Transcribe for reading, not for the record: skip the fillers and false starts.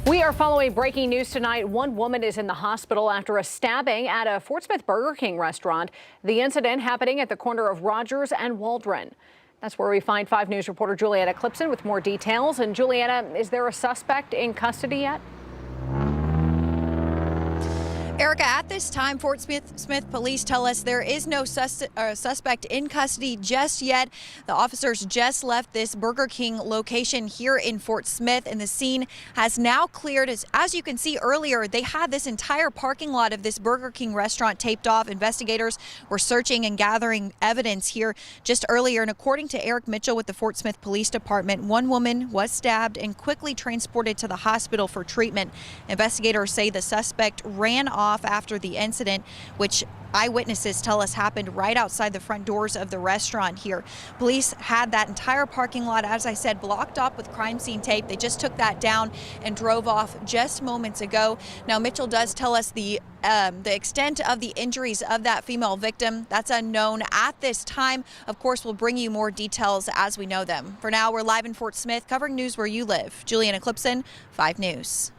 We are following breaking news tonight. One woman is in the hospital after a stabbing at a Fort Smith Burger King restaurant. The incident happening at the corner of Rogers and Waldron. That's where we find 5 News reporter Juliana Clipson with more details. And Juliana, is there a suspect in custody yet? Erica, at this time, Fort Smith police tell us there is no suspect in custody just yet. The officers just left this Burger King location here in Fort Smith, and the scene has now cleared. As you can see earlier, they had this entire parking lot of this Burger King restaurant taped off. Investigators were searching and gathering evidence here just earlier, and according to Aric Mitchell with the Fort Smith Police Department, one woman was stabbed and quickly transported to the hospital for treatment. Investigators say the suspect ran off after the incident, which eyewitnesses tell us happened right outside the front doors of the restaurant here. Police had that entire parking lot, as I said, blocked off with crime scene tape. They just took that down and drove off just moments ago. Now, Mitchell does tell us the extent of the injuries of that female victim. That's unknown at this time. Of course, we'll bring you more details as we know them. For now, we're live in Fort Smith covering news where you live. Juliana Clipson, 5 News.